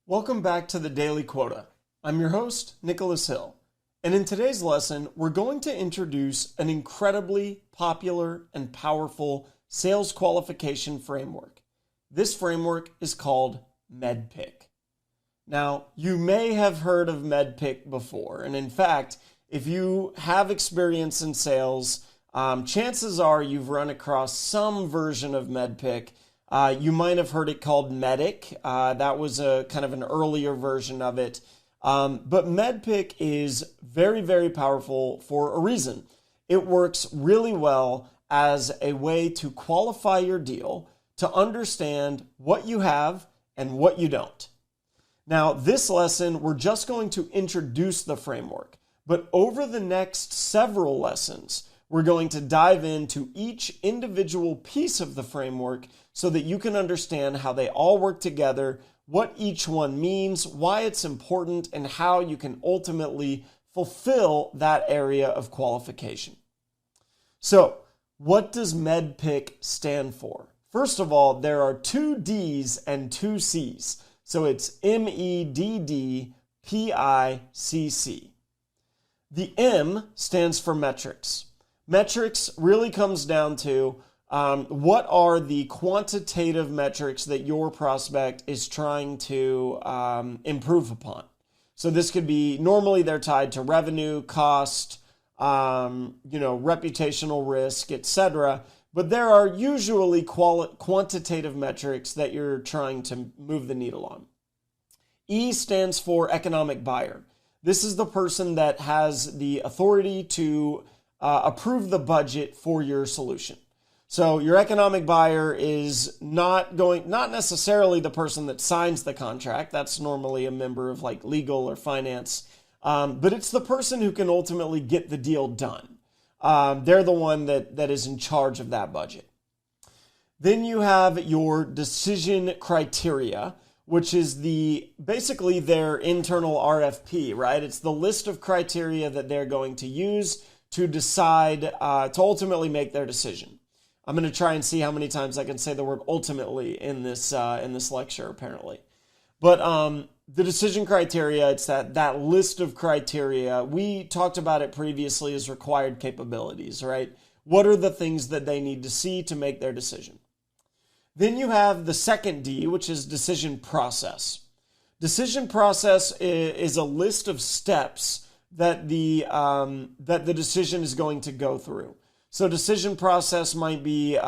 Welcome back to the Daily Quota. I'm your host, Nicholas Hill, and in today's lesson, we're going to introduce an incredibly popular and powerful sales qualification framework. This framework is called MEDDPICC. Now, you may have heard of MEDDPICC before, and in fact, if you have experience in sales, chances are you've run across some version of MEDDPICC. You might have heard it called MEDDPICC. That was a kind of an earlier version of it. But MEDDPICC is very, very powerful for a reason. It works really well as a way to qualify your deal, to understand what you have and what you don't. Now, this lesson, we're just going to introduce the framework, but over the next several lessons, we're going to dive into each individual piece of the framework so that you can understand how they all work together, what each one means, why it's important, and how you can ultimately fulfill that area of qualification. So, what does MEDDPICC stand for? First of all, there are 2 D's and 2 C's. So it's MEDDPICC. The M stands for metrics. Metrics really comes down to what are the quantitative metrics that your prospect is trying to improve upon. So this could be, normally they're tied to revenue, cost, reputational risk, etc. But there are usually quantitative metrics that you're trying to move the needle on. E stands for economic buyer. This is the person that has the authority to approve the budget for your solution. So your economic buyer is not necessarily the person that signs the contract. That's normally a member of like legal or finance. But it's the person who can ultimately get the deal done. They're the one that is in charge of that budget. Then you have your decision criteria, which is basically their internal RFP, right? It's the list of criteria that they're going to use to decide, to ultimately make their decision. I'm going to try and see how many times I can say the word ultimately in this lecture, apparently. But the decision criteria, it's that list of criteria. We talked about it previously as required capabilities, right? What are the things that they need to see to make their decision? Then you have the second D, which is decision process. Decision process is a list of steps that the decision is going to go through. So decision process might be,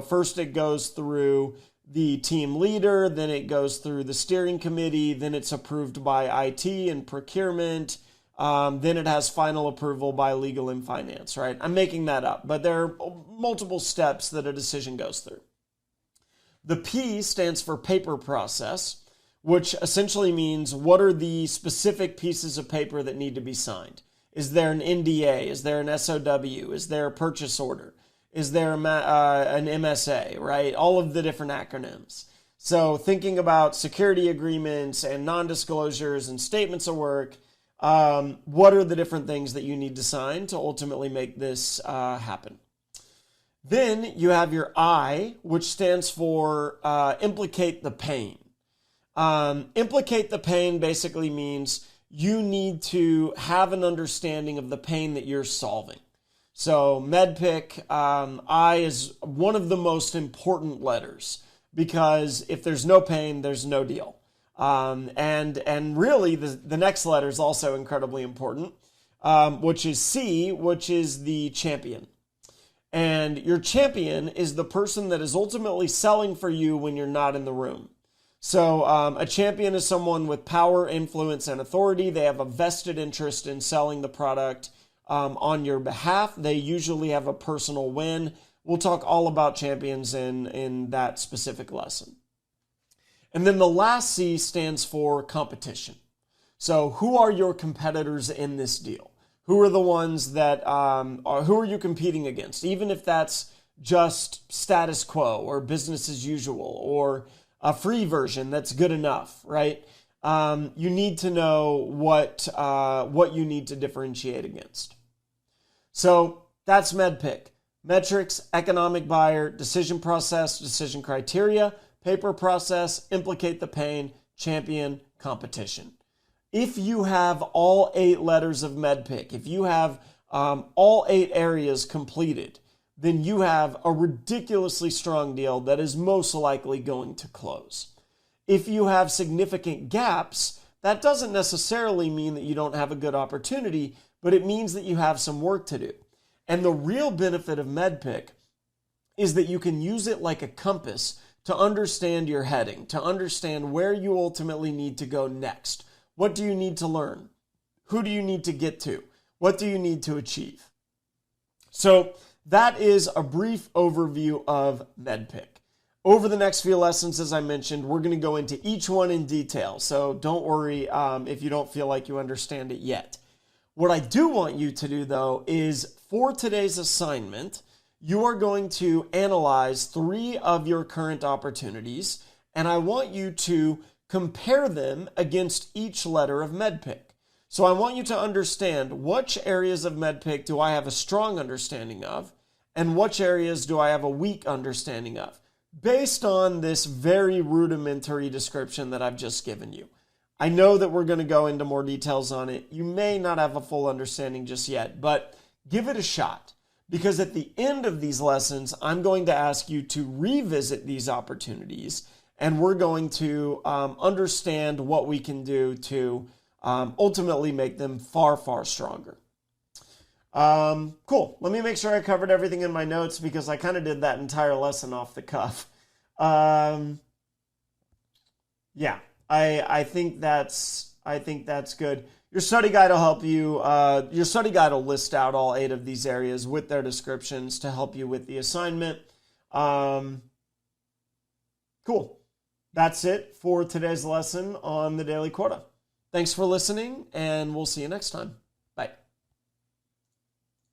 first it goes through the team leader, then it goes through the steering committee, then it's approved by IT and procurement, then it has final approval by legal and finance, right? I'm making that up, but there are multiple steps that a decision goes through. The P stands for paper process, which essentially means what are the specific pieces of paper that need to be signed? Is there an NDA? Is there an SOW? Is there a purchase order? Is there an MSA, right? All of the different acronyms. So thinking about security agreements and non-disclosures and statements of work, what are the different things that you need to sign to ultimately make this happen? Then you have your I, which stands for implicate the pain. Implicate the pain basically means you need to have an understanding of the pain that you're solving. So MEDDPICC, I is one of the most important letters because if there's no pain, there's no deal. And really the next letter is also incredibly important, which is C, which is the champion. And your champion is the person that is ultimately selling for you when you're not in the room. So a champion is someone with power, influence, and authority. They have a vested interest in selling the product on your behalf. They usually have a personal win. We'll talk all about champions in that specific lesson. And then the last C stands for competition. So who are your competitors in this deal? Who are the ones that who are you competing against? Even if that's just status quo or business as usual or a free version that's good enough, right? You need to know what you need to differentiate against. So that's MEDDPICC. Metrics, economic buyer, decision process, decision criteria, paper process, implicate the pain, champion competition. If you have all 8 letters of MEDDPICC, if you have all 8 areas completed, then you have a ridiculously strong deal that is most likely going to close. If you have significant gaps, that doesn't necessarily mean that you don't have a good opportunity, but it means that you have some work to do. And the real benefit of MEDDPICC is that you can use it like a compass to understand your heading, to understand where you ultimately need to go next. What do you need to learn? Who do you need to get to? What do you need to achieve? So that is a brief overview of MEDDPICC. Over the next few lessons, as I mentioned, we're going to go into each one in detail. So don't worry if you don't feel like you understand it yet. What I do want you to do, though, is for today's assignment, you are going to analyze 3 of your current opportunities, and I want you to compare them against each letter of MEDDPICC. So I want you to understand which areas of MEDDPICC do I have a strong understanding of, and which areas do I have a weak understanding of, based on this very rudimentary description that I've just given you. I know that we're going to go into more details on it. You may not have a full understanding just yet, but give it a shot. Because at the end of these lessons, I'm going to ask you to revisit these opportunities, and we're going to understand what we can do to ultimately make them far, far stronger. Cool. Let me make sure I covered everything in my notes because I kind of did that entire lesson off the cuff. Yeah, I think that's good. Your study guide will help you. Your study guide will list out all 8 of these areas with their descriptions to help you with the assignment. Cool. That's it for today's lesson on the daily quota. Thanks for listening, and we'll see you next time.